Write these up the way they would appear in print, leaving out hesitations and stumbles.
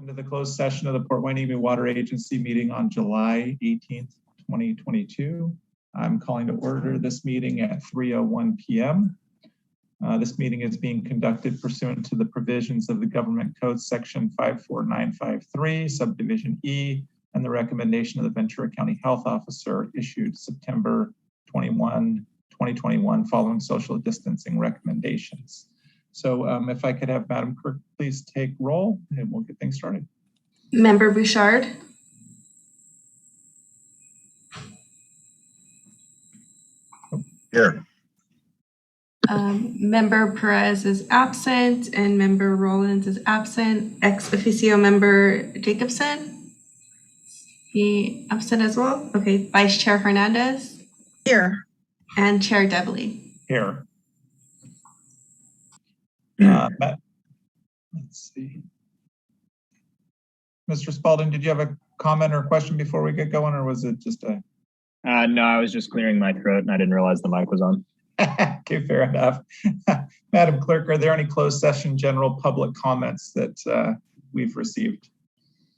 Welcome to the closed session of the Port Hueneme Water Agency meeting on July 18th, 2022. I'm calling to order this meeting at 3:01 p.m. This meeting is being conducted pursuant to the provisions of the Government Code Section 54953, Subdivision E, and the recommendation of the Ventura County Health Officer issued September 21, 2021, following social distancing recommendations. So if I could have Madam Clerk please take roll and we'll get things started. Member Bouchard. Here. Member Perez is absent and Member Rollins is absent. Ex officio Member Jacobson. He absent as well. Okay. Vice Chair Hernandez. Here. And Chair Devley. Here. Let's see. Mr. Spalding, did you have a comment or question before we get going, or was it just a? No, I was just clearing my throat and I didn't realize the mic was on. Okay, fair enough. Madam Clerk, are there any closed session general public comments that we've received?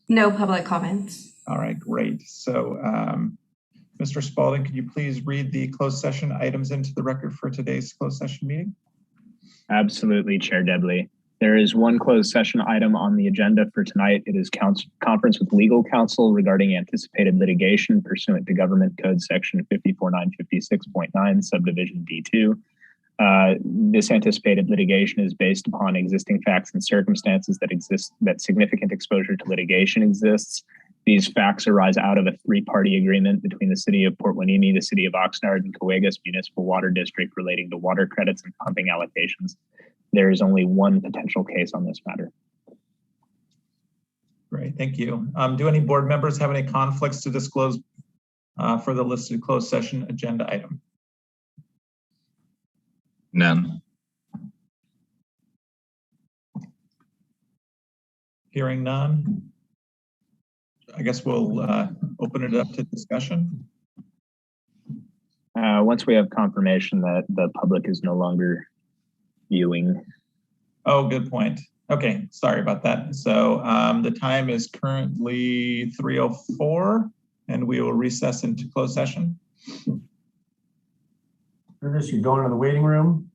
No public comments. All right, great. So, Mr. Spalding, could you please read the closed session items into the record for today's closed session meeting? Absolutely, Chair Debley. There is one closed session item on the agenda for tonight. It is conference with legal counsel regarding anticipated litigation pursuant to Government Code Section 54956.9, Subdivision D2. This anticipated litigation is based upon existing facts and circumstances that significant exposure to litigation exists. These facts arise out of a three-party agreement between the City of Port Hueneme, the City of Oxnard, and Coegas Municipal Water District relating to water credits and pumping allocations. There is only one potential case on this matter. Great, thank you. Do any board members have any conflicts to disclose for the listed closed session agenda item? None. Hearing none, I guess we'll open it up to discussion. Once we have confirmation that the public is no longer viewing. Oh, good point. Okay, sorry about that. So the time is currently 3:04 and we will recess into closed session. Curtis, you going to the waiting room?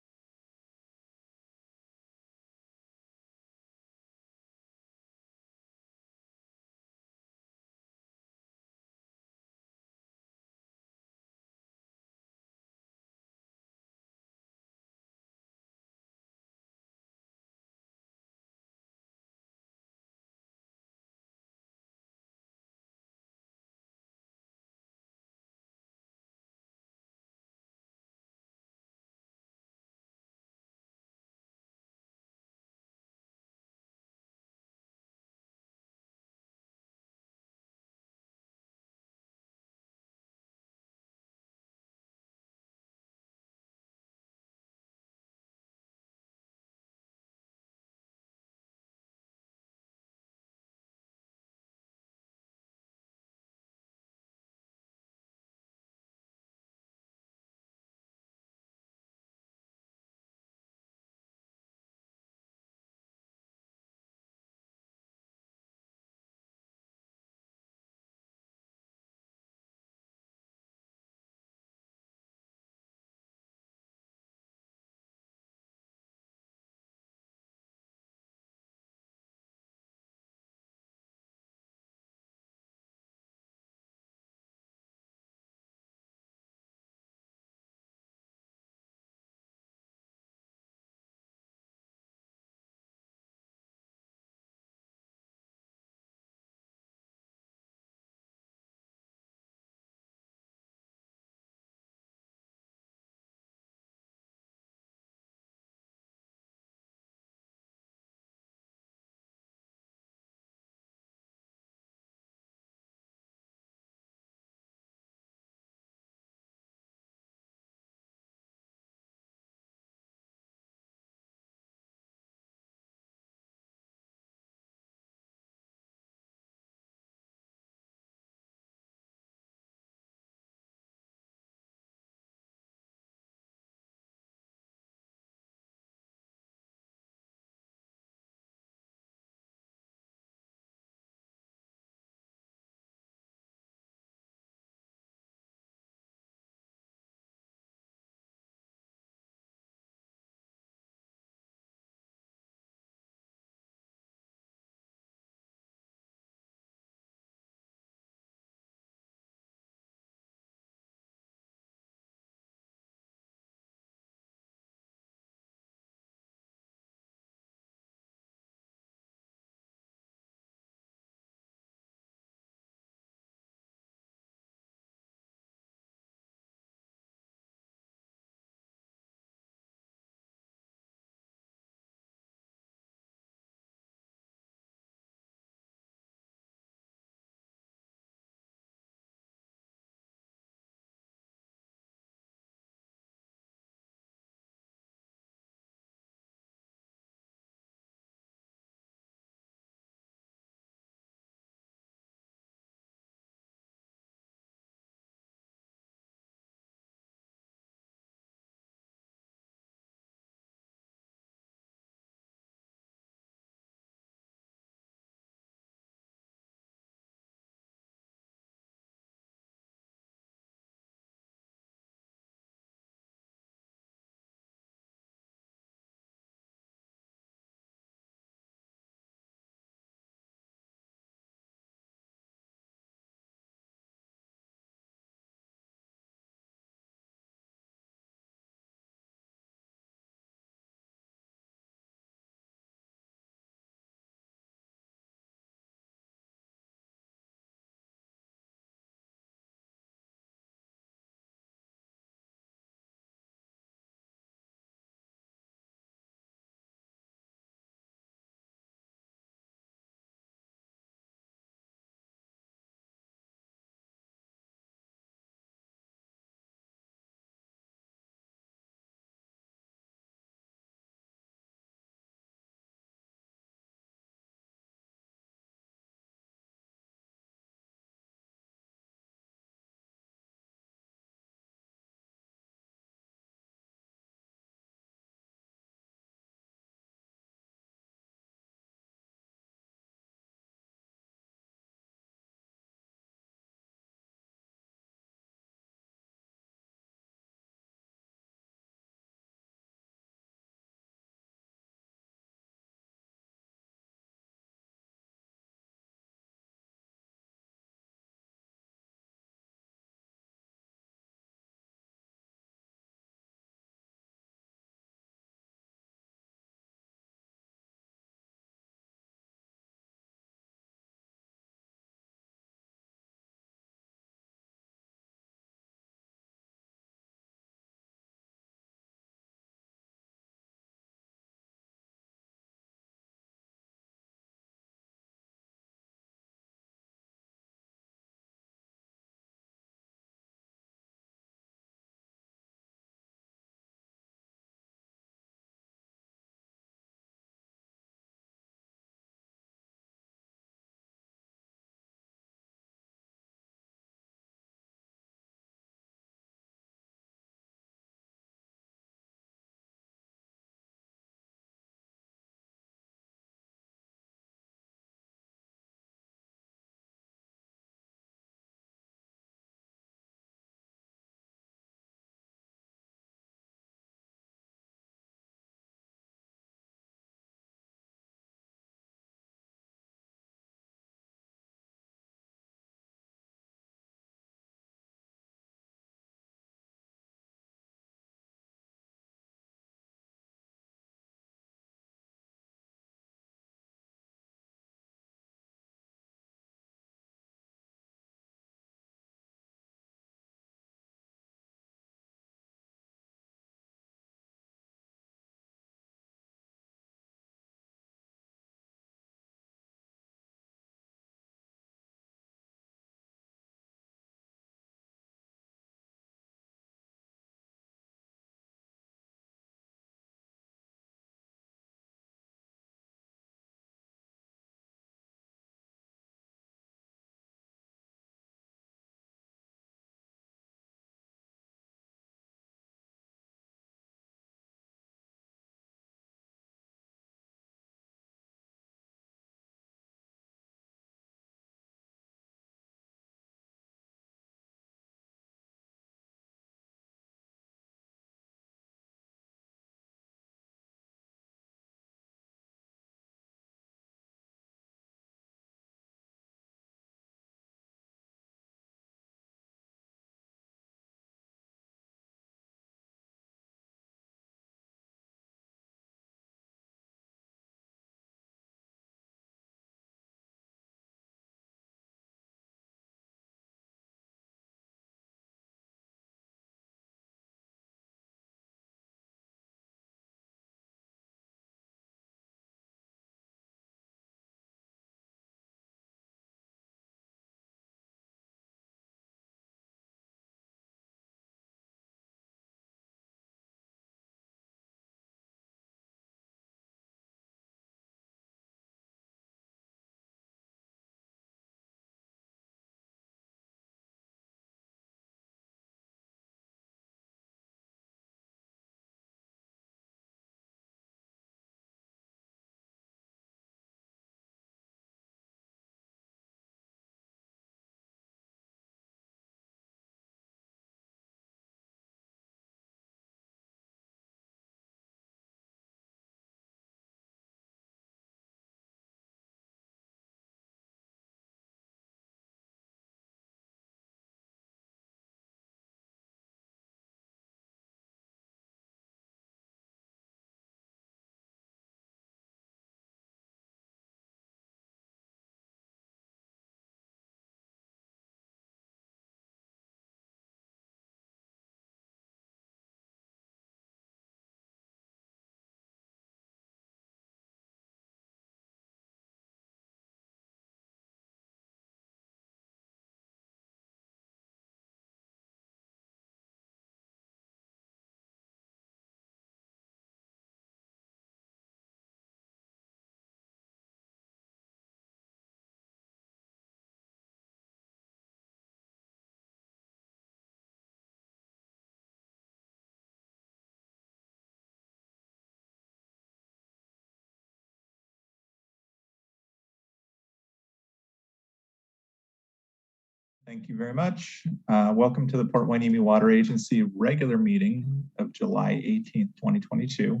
Thank you very much. Welcome to the Port Hueneme Water Agency regular meeting of July 18th, 2022.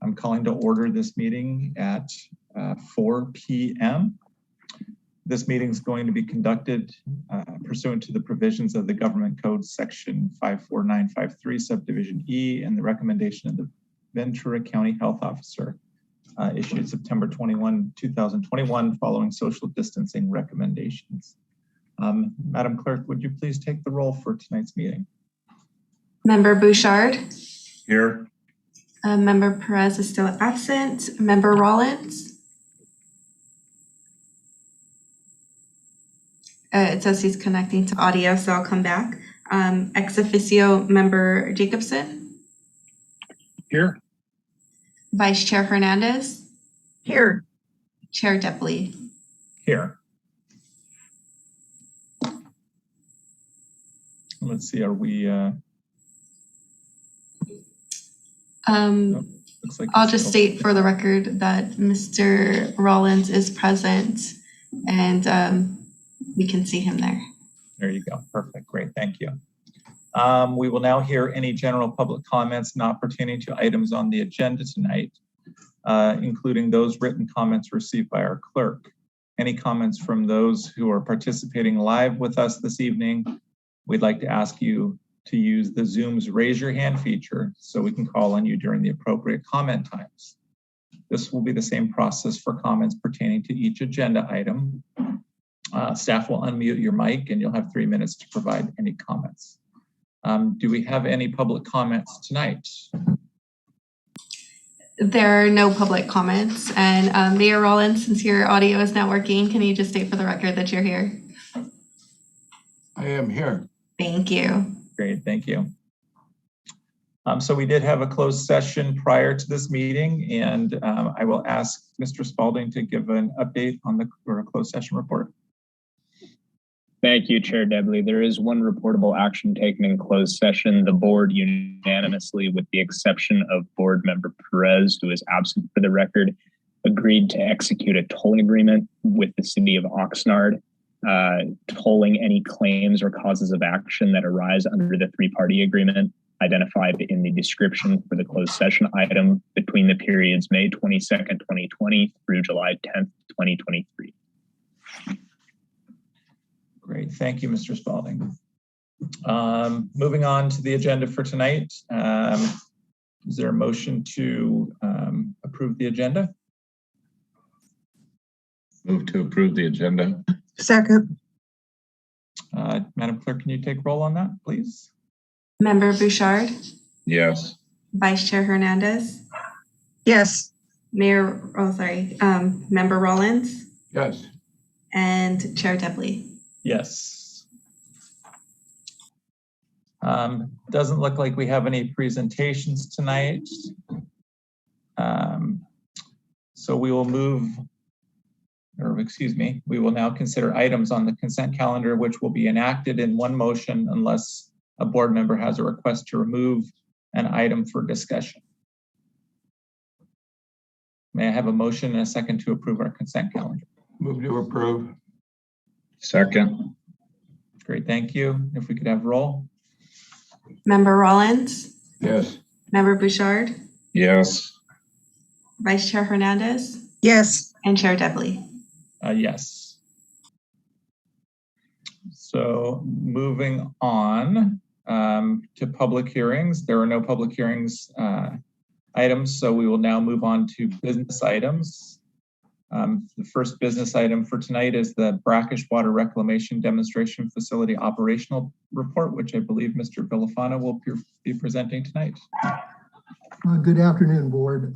I'm calling to order this meeting at 4 p.m. This meeting is going to be conducted pursuant to the provisions of the Government Code Section 54953, Subdivision E, and the recommendation of the Ventura County Health Officer issued September 21, 2021, following social distancing recommendations. Madam Clerk, would you please take the roll for tonight's meeting? Member Bouchard. Here. Member Perez is still absent. Member Rollins. It says he's connecting to audio, so I'll come back. Ex officio Member Jacobson. Here. Vice Chair Hernandez. Here. Chair Depley. Here. Let's see, are we? Looks like I'll just state for the record that Mr. Rollins is present and we can see him there. There you go. Perfect. Great. Thank you. We will now hear any general public comments not pertaining to items on the agenda tonight, including those written comments received by our clerk. Any comments from those who are participating live with us this evening? We'd like to ask you to use the Zoom's raise your hand feature so we can call on you during the appropriate comment times. This will be the same process for comments pertaining to each agenda item. Staff will unmute your mic and you'll have 3 minutes to provide any comments. Do we have any public comments tonight? There are no public comments. And Mayor Rollins, since your audio is not working, can you just state for the record that you're here? I am here. Thank you. Great, thank you. So we did have a closed session prior to this meeting, and I will ask Mr. Spalding to give an update on the closed session report. Thank you, Chair Debley. There is one reportable action taken in closed session. The board unanimously, with the exception of board member Perez, who is absent for the record, agreed to execute a tolling agreement with the city of Oxnard, tolling any claims or causes of action that arise under the three-party agreement identified in the description for the closed session item between the periods May 22nd, 2020 through July 10th, 2023. Great, thank you, Mr. Spalding. Moving on to the agenda for tonight. Is there a motion to approve the agenda? Move to approve the agenda. Second. Madam Clerk, can you take roll on that, please? Member Bouchard. Yes. Vice Chair Hernandez. Yes. Member Rollins. Yes. And Chair Depley. Yes. Doesn't look like we have any presentations tonight. So we will we will now consider items on the consent calendar, which will be enacted in one motion unless a board member has a request to remove an item for discussion. May I have a motion and a second to approve our consent calendar? Move to approve. Second. Great, thank you. If we could have roll. Member Rollins. Yes. Member Bouchard. Yes. Vice Chair Hernandez. Yes. And Chair Depley. Yes. So moving on to public hearings. There are no public hearings items, so we will now move on to business items. The first business item for tonight is the Brackish Water Reclamation Demonstration Facility Operational Report, which I believe Mr. Villafana will be presenting tonight. Good afternoon, Board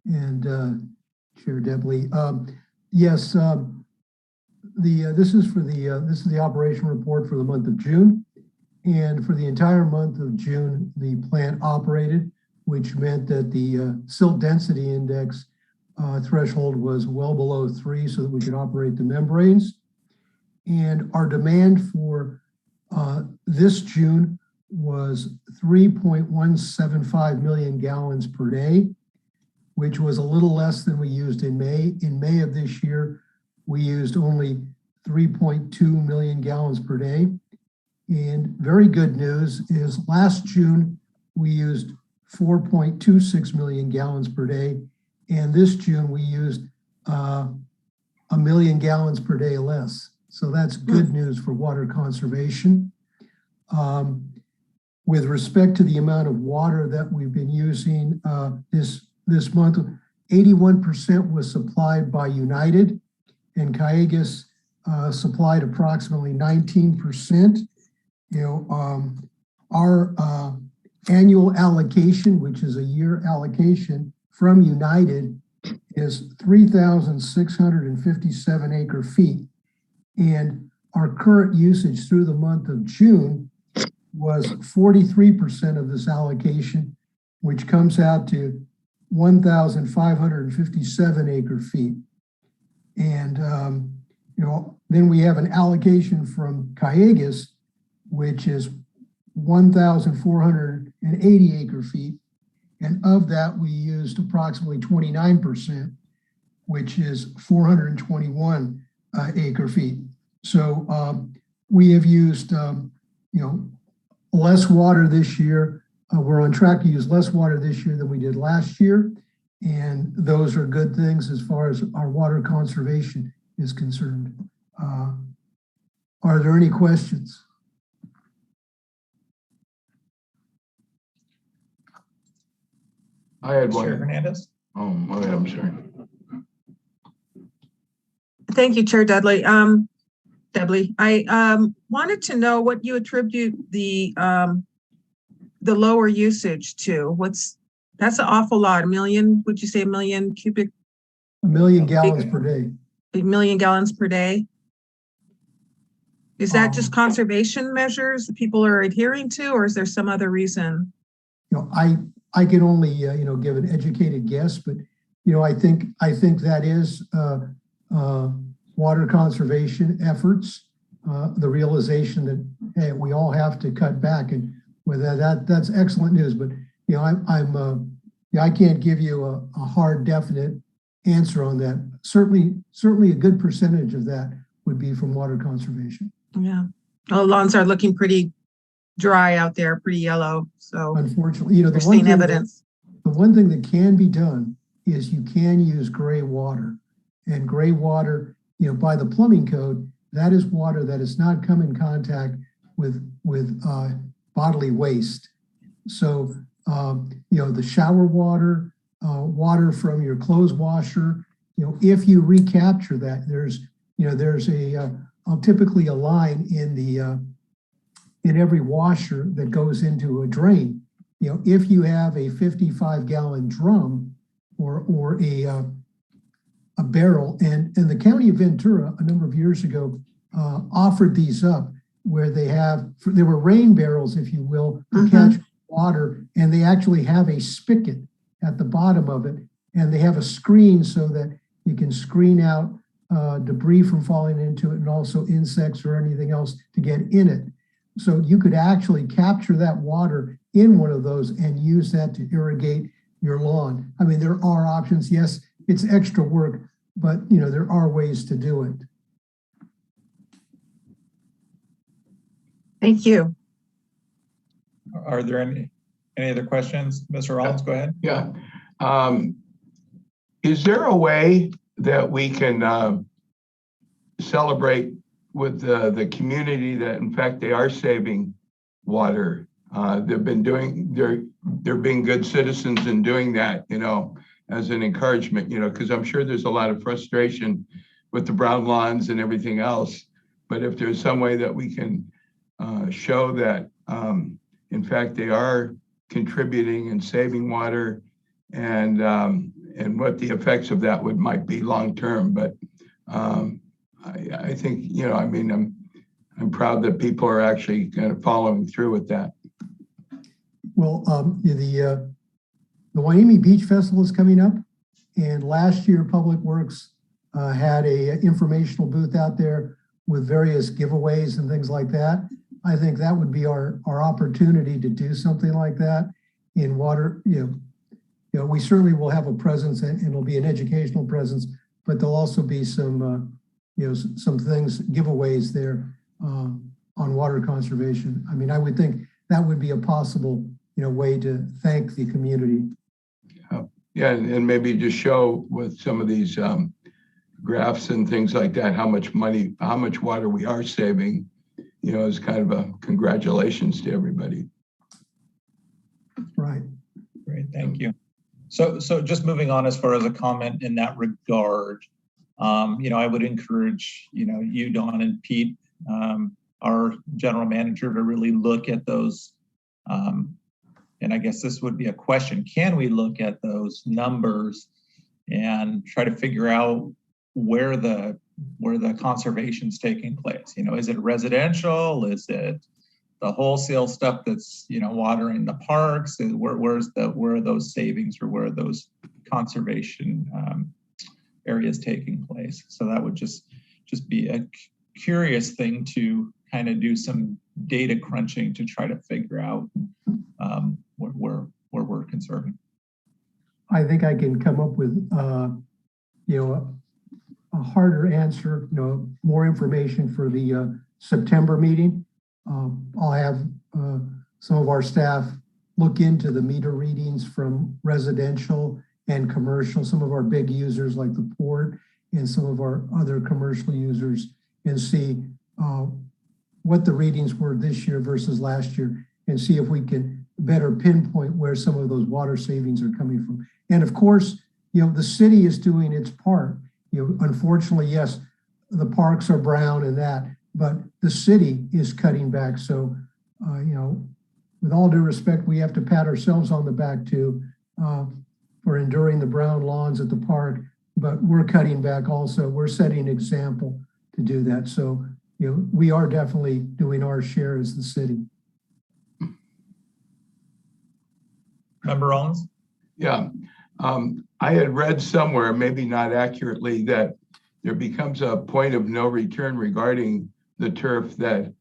and Chair Debley. Yes, this is the operation report for the month of June, and for the entire month of June, the plant operated, which meant that the silt density index threshold was well below 3, so that we could operate the membranes. And our demand for this June was 3.175 million gallons per day, which was a little less than we used in May. In May of this year, we used only 3.2 million gallons per day. And very good news is last June, we used 4.26 million gallons per day. And this June, we used 1 million gallons per day less. So that's good news for water conservation. With respect to the amount of water that we've been using this month, 81% was supplied by United, and Cayugas supplied approximately 19%. Our annual allocation, which is a year allocation from United, is 3,657 acre feet. And our current usage through the month of June was 43% of this allocation, which comes out to 1,557 acre feet. And, then we have an allocation from Cayugas, which is 1,480 acre feet. And of that, we used approximately 29%, which is 421 acre feet. So we have used, less water this year. We're on track to use less water this year than we did last year. And those are good things as far as our water conservation is concerned. Are there any questions? I had Chair one. Hernandez? Oh, I'm sorry. Thank you, Chair Dudley. Dudley, I wanted to know what you attribute the lower usage to. That's an awful lot. Would you say 1 million cubic? 1 million gallons per day. 1 million gallons per day? Is that just conservation measures that people are adhering to, or is there some other reason? I can only give an educated guess, but I think that is water conservation efforts, the realization that hey, we all have to cut back, and with that's excellent news. But I can't give you a hard, definite answer on that. Certainly, a good percentage of that would be from water conservation. Yeah, well, lawns are looking pretty dry out there, pretty yellow. So unfortunately, we're seeing evidence. The one thing that can be done is you can use gray water, and gray water, by the plumbing code, that is water that has not come in contact with bodily waste. So, the shower water, water from your clothes washer, if you recapture that, there's typically a line in every washer that goes into a drain. If you have a 55-gallon drum or a barrel, and the county of Ventura a number of years ago offered these up, where there were rain barrels, if you will, to catch water, and they actually have a spigot at the bottom of it, and they have a screen so that you can screen out debris from falling into it, and also insects or anything else to get in it. So you could actually capture that water in one of those and use that to irrigate your lawn. I mean, there are options. Yes, it's extra work, but there are ways to do it. Thank you. Are there any other questions? Mr. Rollins, go ahead. Yeah. Is there a way that we can celebrate with the community that in fact they are saving water? They're being good citizens in doing that, as an encouragement, because I'm sure there's a lot of frustration with the brown lawns and everything else. But if there's some way that we can show that in fact they are contributing and saving water, and what the effects of that might be long term. But I think, I'm proud that people are actually kind of following through with that. Well, the Hueneme Beach Festival is coming up, and last year Public Works had a informational booth out there with various giveaways and things like that. I think that would be our opportunity to do something like that in water. We certainly will have a presence, and it'll be an educational presence, but there'll also be some some things, giveaways there on water conservation. I mean, I would think that would be a possible, way to thank the community. Yeah, and maybe just show with some of these graphs and things like that, how much water we are saving, as kind of a congratulations to everybody. Right. Great, thank you. So just moving on as far as a comment in that regard, I would encourage, you, Dawn, and Pete, our general manager, to really look at those. And I guess this would be a question: can we look at those numbers and try to figure out where the conservation's taking place? Is it residential? Is it the wholesale stuff that's watering the parks? Where are those savings, or where are those conservation areas taking place? So that would just be a curious thing to kind of do some data crunching to try to figure out where we're conserving. I think I can come up with a harder answer, more information for the September meeting. I'll have some of our staff look into the meter readings from residential and commercial, some of our big users like the port and some of our other commercial users, and see what the readings were this year versus last year, and see if we can better pinpoint where some of those water savings are coming from. And of course, the city is doing its part. Unfortunately, yes, the parks are brown and that, but the city is cutting back. So, with all due respect, we have to pat ourselves on the back too for enduring the brown lawns at the park, but we're cutting back also. We're setting an example to do that. So, we are definitely doing our share as the city. Member Rollins? Yeah, I had read somewhere, maybe not accurately, that there becomes a point of no return regarding the turf, that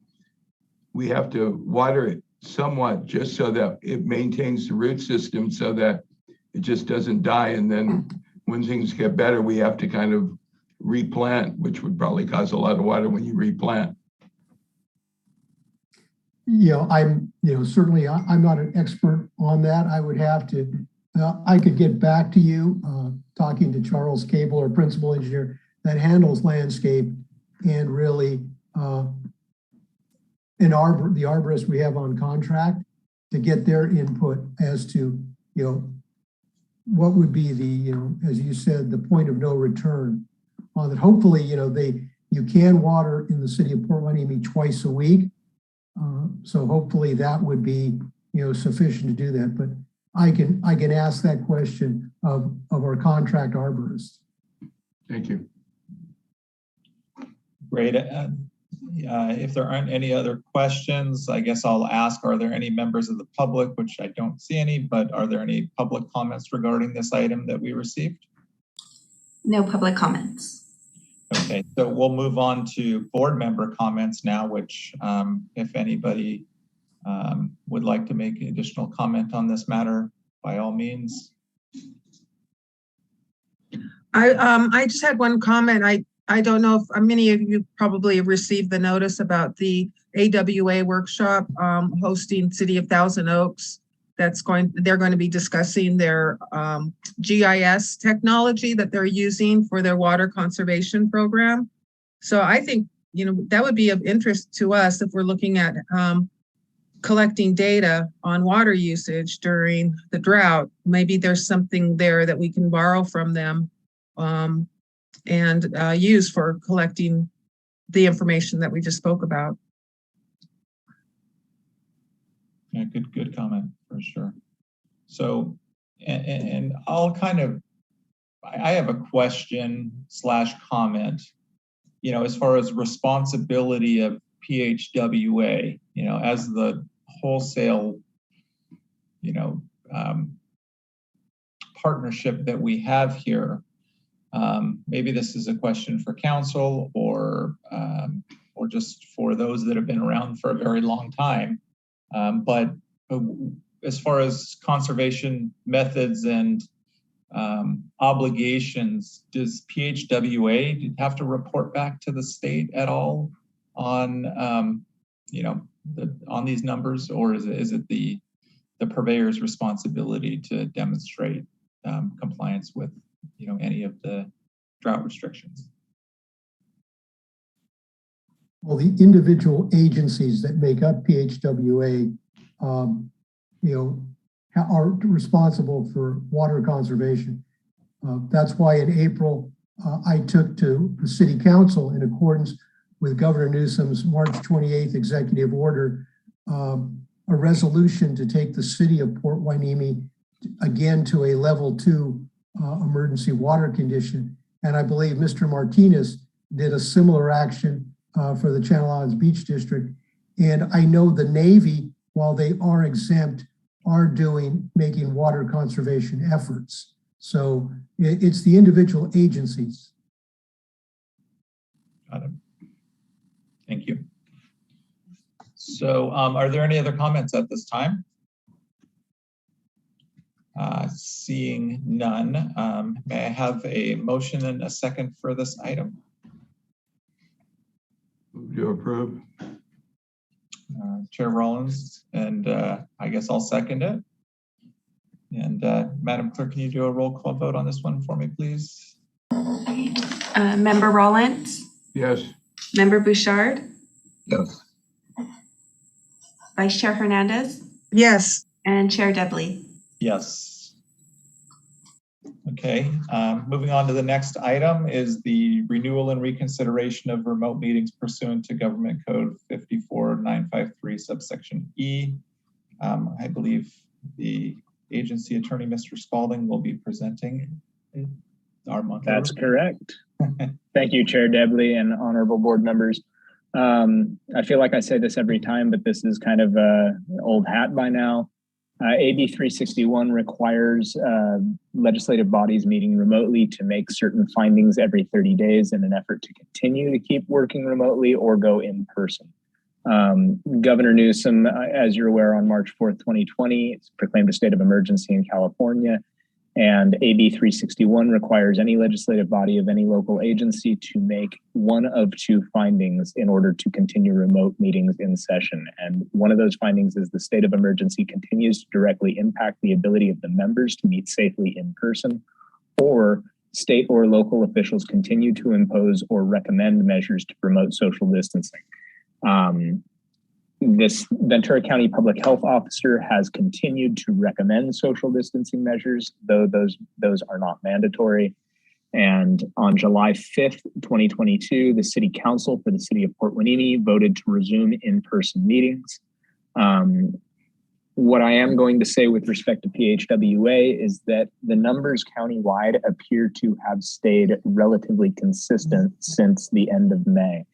we have to water it somewhat just so that it maintains the root system so that it just doesn't die. And then when things get better, we have to kind of replant, which would probably cause a lot of water when you replant. I'm certainly I'm not an expert on that. I would have to, I could get back to you talking to Charles Cable, our principal engineer that handles landscape, and really the arborist we have on contract, to get their input as to, what would be the, as you said, the point of no return on that. Hopefully, you can water in the city of Port Hueneme twice a week. So hopefully that would be, sufficient to do that. But I can ask that question of our contract arborist. Thank you. Great. If there aren't any other questions, I guess I'll ask, are there any members of the public, which I don't see any, but are there any public comments regarding this item that we received? No public comments. Okay, so we'll move on to board member comments now, which if anybody would like to make additional comment on this matter, by all means. I just had one comment. I don't know if many of you probably have received the notice about the AWA workshop hosting City of Thousand Oaks. They're going to be discussing their GIS technology that they're using for their water conservation program. So I think, that would be of interest to us if we're looking at collecting data on water usage during the drought. Maybe there's something there that we can borrow from them and use for collecting the information that we just spoke about. Yeah, good comment for sure. So, and I'll I have a question / comment, as far as responsibility of PHWA, as the wholesale, partnership that we have here. Maybe this is a question for council or just for those that have been around for a very long time. But as far as conservation methods and obligations, does PHWA have to report back to the state at all on, on these numbers, or is it the purveyor's responsibility to demonstrate compliance with, any of the drought restrictions? Well, the individual agencies that make up PHWA, are responsible for water conservation. That's why in April, I took to the City Council, in accordance with Governor Newsom's March 28th executive order, a resolution to take the city of Port Hueneme again to a level 2 emergency water condition. And I believe Mr. Martinez did a similar action for the Channel Islands Beach District. And I know the Navy, while they are exempt, are making water conservation efforts. So it's the individual agencies. Got it. Thank you. So are there any other comments at this time? Seeing none, may I have a motion and a second for this item? Move to approve. Chair Rollins, and I guess I'll second it. And Madam Clerk, can you do a roll call vote on this one for me, please? Member Rollins, Yes. Member Bouchard, Yes. Vice Chair Hernandez, Yes. and Chair Dudley. Yes. Okay, moving on to the next item is the renewal and reconsideration of remote meetings pursuant to Government Code 54953 subsection E. I believe the agency attorney, Mr. Spalding, will be presenting our monthly. That's correct. Thank you, Chair Dudley and honorable board members. I feel like I say this every time, but this is kind of old hat by now. AB 361 requires legislative bodies meeting remotely to make certain findings every 30 days in an effort to continue to keep working remotely or go in person. Governor Newsom, as you're aware, on March 4th, 2020, proclaimed a state of emergency in California. And AB 361 requires any legislative body of any local agency to make one of two findings in order to continue remote meetings in session. And one of those findings is the state of emergency continues to directly impact the ability of the members to meet safely in person, or state or local officials continue to impose or recommend measures to promote social distancing. This Ventura County Public Health Officer has continued to recommend social distancing measures, though those are not mandatory. And on July 5th, 2022, the City Council for the City of Port Hueneme voted to resume in-person meetings. What I am going to say with respect to PHWA is that the numbers countywide appear to have stayed relatively consistent since the end of May.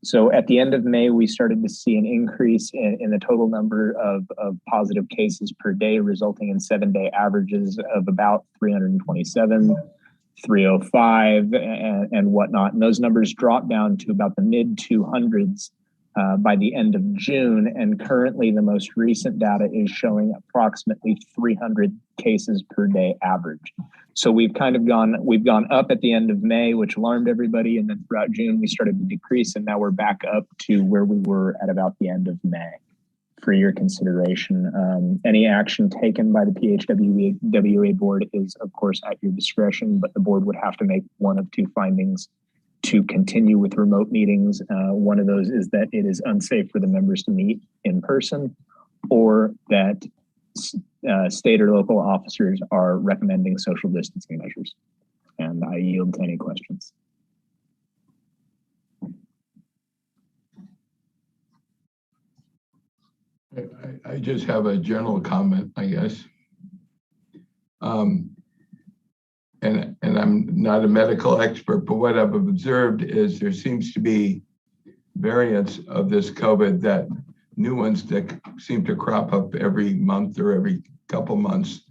So at the end of May, we started to see an increase in the total number of positive cases per day, resulting in 7-day averages of about 327, 305, and whatnot. And those numbers dropped down to about the mid 200s by the end of June. And currently, the most recent data is showing approximately 300 cases per day average. So we've gone up at the end of May, which alarmed everybody. And then throughout June, we started to decrease. And now we're back up to where we were at about the end of May for your consideration. Any action taken by the PHWA board is, of course, at your discretion, but the board would have to make one of two findings to continue with remote meetings. One of those is that it is unsafe for the members to meet in person, or that state or local officers are recommending social distancing measures. And I yield to any questions. I just have a general comment, I guess. And I'm not a medical expert, but what I've observed is there seems to be variants of this COVID, that new ones that seem to crop up every month or every couple months.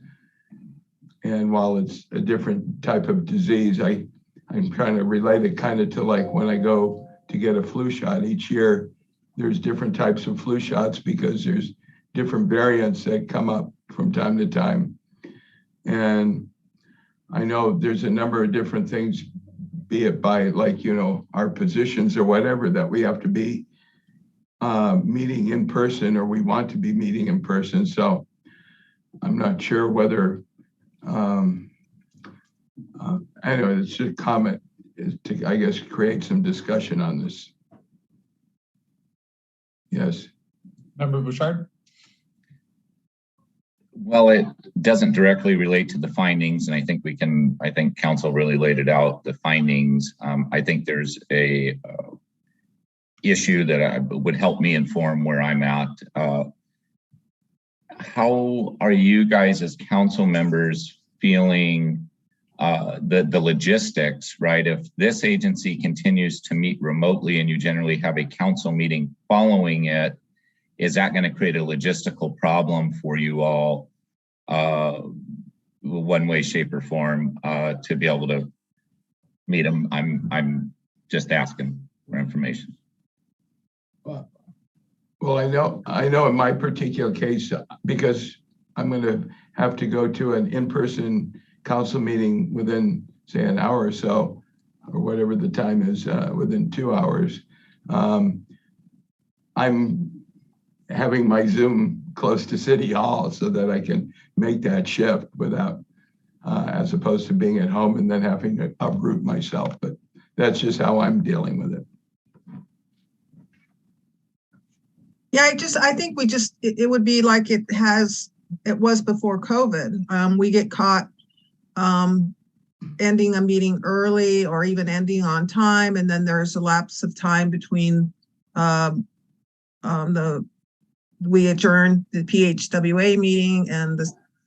And while it's a different type of disease, I'm trying to relate it kind of to like when I go to get a flu shot each year, there's different types of flu shots because there's different variants that come up from time to time. And I know there's a number of different things, be it by like, our positions or whatever, that we have to be meeting in person, or we want to be meeting in person. So I'm not sure whether, anyway, it's a comment is to, I guess, create some discussion on this. Yes. Member Bouchard? Well, it doesn't directly relate to the findings, and I think council really laid it out, the findings. I think there's a issue that would help me inform where I'm at. How are you guys as council members feeling the logistics, right? If this agency continues to meet remotely and you generally have a council meeting following it, is that going to create a logistical problem for you all, one way, shape, or form, to be able to meet them? I'm just asking for information. Well, I know in my particular case, because I'm going to have to go to an in-person council meeting within, say, an hour or so, or whatever the time is, within 2 hours. I'm having my Zoom close to City Hall so that I can make that shift without, as opposed to being at home and then having to uproot myself. But that's just how I'm dealing with it. Yeah, I think it would be like it was before COVID. We get caught ending a meeting early or even ending on time, and then there's a lapse of time between we adjourn the PHWA meeting and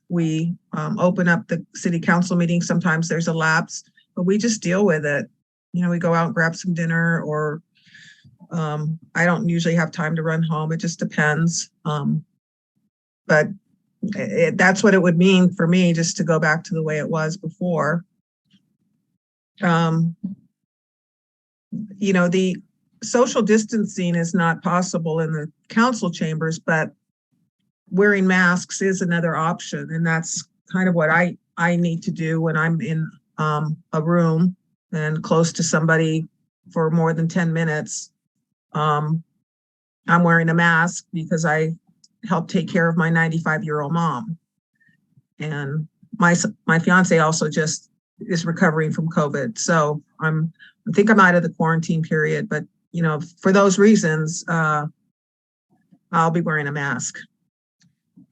we open up the city council meeting. Sometimes there's a lapse, but we just deal with it. We go out and grab some dinner, or I don't usually have time to run home. It just depends. But that's what it would mean for me, just to go back to the way it was before. The social distancing is not possible in the council chambers, but wearing masks is another option. And that's kind of what I need to do when I'm in a room and close to somebody for more than 10 minutes. I'm wearing a mask because I help take care of my 95-year-old mom. And my fiance also just is recovering from COVID. So I think I'm out of the quarantine period, but for those reasons, I'll be wearing a mask.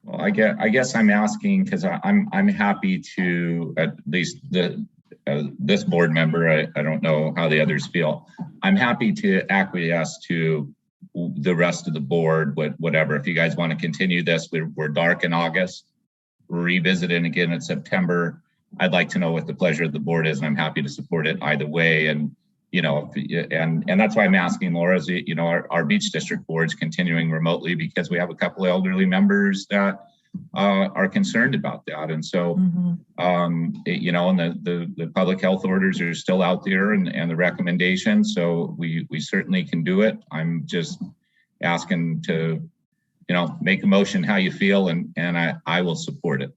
Well, I guess I'm asking because I'm happy to, at least this board member, I don't know how the others feel. I'm happy to acquiesce to the rest of the board, whatever. If you guys want to continue this, we're dark in August, we're revisiting again in September. I'd like to know what the pleasure of the board is, and I'm happy to support it either way. And and that's why I'm asking Laura, is our beach district board's continuing remotely because we have a couple of elderly members that are concerned about that. And so, and the public health orders are still out there and the recommendations. So we certainly can do it. I'm just asking to, make a motion how you feel, and I will support it.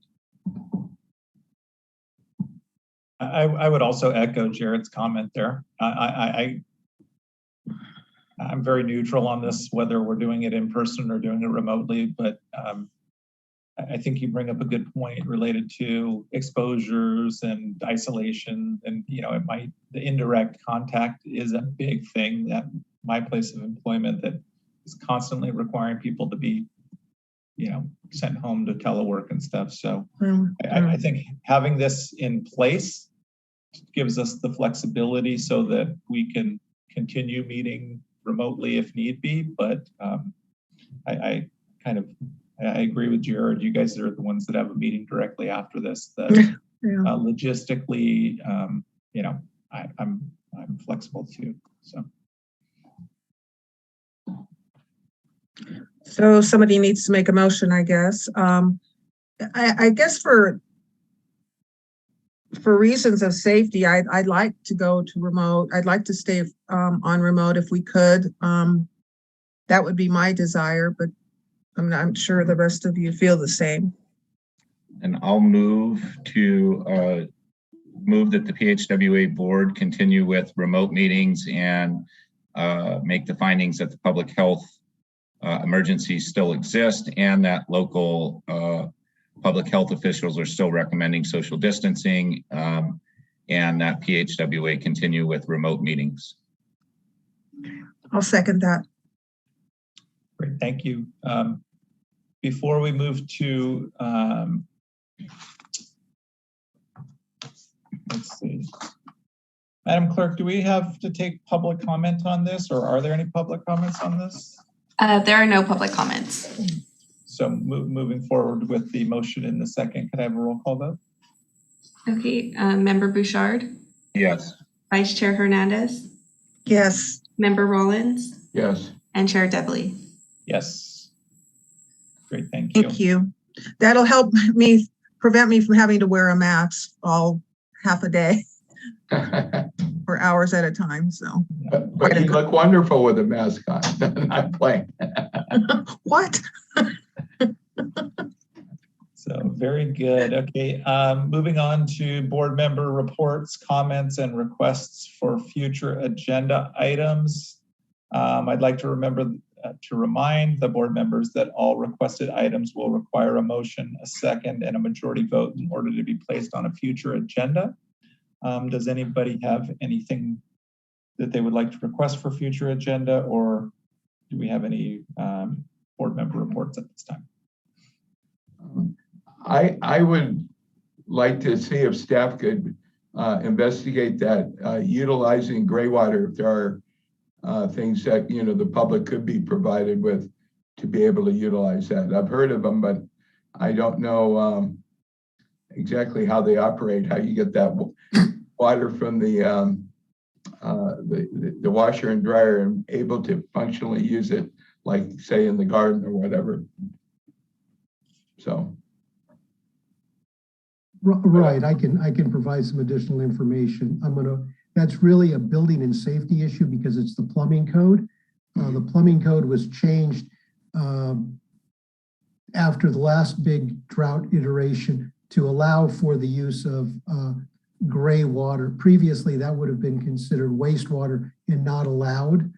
I would also echo Jared's comment there. I'm very neutral on this, whether we're doing it in person or doing it remotely, but I think you bring up a good point related to exposures and isolation, and the indirect contact is a big thing at my place of employment that is constantly requiring people to be sent home to telework and stuff. So I think having this in place gives us the flexibility so that we can continue meeting remotely if need be. But I agree with Jared. You guys are the ones that have a meeting directly after this. Logistically, I'm flexible too. So somebody needs to make a motion, I guess. I guess for reasons of safety, I'd like to go to remote. I'd like to stay on remote if we could. That would be my desire, but I'm sure the rest of you feel the same. And I'll move to move that the PHWA board continue with remote meetings and make the findings that the public health emergencies still exist and that local public health officials are still recommending social distancing, and that PHWA continue with remote meetings. I'll second that. Great, thank you. Before we move to, let's see. Madam Clerk, do we have to take public comment on this, or are there any public comments on this? There are no public comments. So moving forward with the motion in the second, could I have a roll call vote? Okay, Member Bouchard, Yes. Vice Chair Hernandez, Yes. Member Rollins, Yes. and Chair Debley. Yes. Great, thank you. Thank you. That'll help me, prevent me from having to wear a mask all half a day for hours at a time, so. But you look wonderful with a mask on. Not playing. What? So very good. Okay, moving on to board member reports, comments, and requests for future agenda items. I'd like to remind the board members that all requested items will require a motion, a second, and a majority vote in order to be placed on a future agenda. Does anybody have anything that they would like to request for future agenda, or do we have any board member reports at this time? I would like to see if staff could investigate that utilizing gray water, if there are things that, you know, the public could be provided with to be able to utilize that. I've heard of them, but I don't know exactly how they operate, how you get that water from the washer and dryer and able to functionally use it, like say in the garden or whatever. So. Right, I can provide some additional information. That's really a building and safety issue because it's the plumbing code. The plumbing code was changed after the last big drought iteration to allow for the use of gray water. Previously, that would have been considered wastewater and not allowed.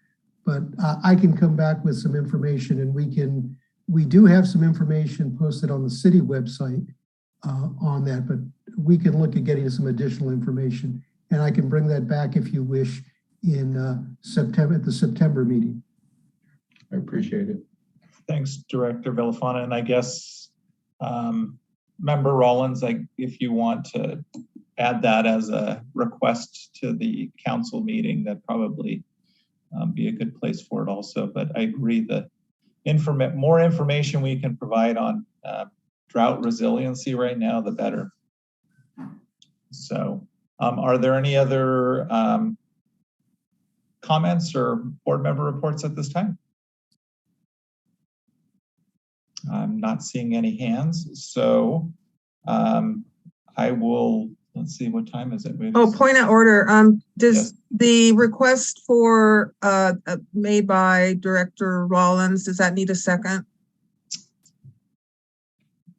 But I can come back with some information, and we do have some information posted on the city website on that, but we can look at getting some additional information, and I can bring that back if you wish in September, at the September meeting. I appreciate it. Thanks, Director Villafana. And I guess Member Rollins, if you want to add that as a request to the council meeting, that'd probably be a good place for it also. But I agree that more information we can provide on drought resiliency right now, the better. So are there any other comments or board member reports at this time? I'm not seeing any hands, so I will, let's see, what time is it? Oh, point of order. Does Yes. the request for made by Director Rollins, does that need a second?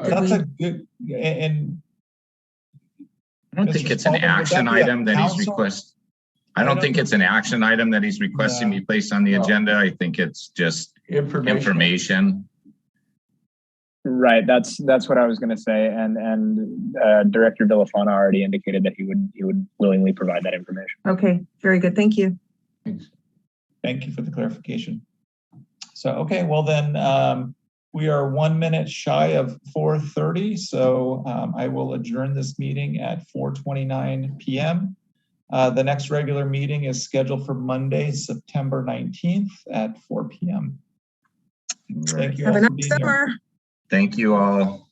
That's a good, and I don't think it's an action item that he's requesting. I don't think it's an action item that he's requesting be placed on the agenda. I think it's just information. Right. That's what I was going to say. And Director Villafana already indicated that he would willingly provide that information. Okay, very good. Thank you. Thanks. thank you for the clarification. So, okay, well then, we are 1 minute shy of 4:30, so I will adjourn this meeting at 4:29 p.m. The next regular meeting is scheduled for Monday, September 19th at 4 p.m. Thank you all Have a for nice being here. summer. Thank you all.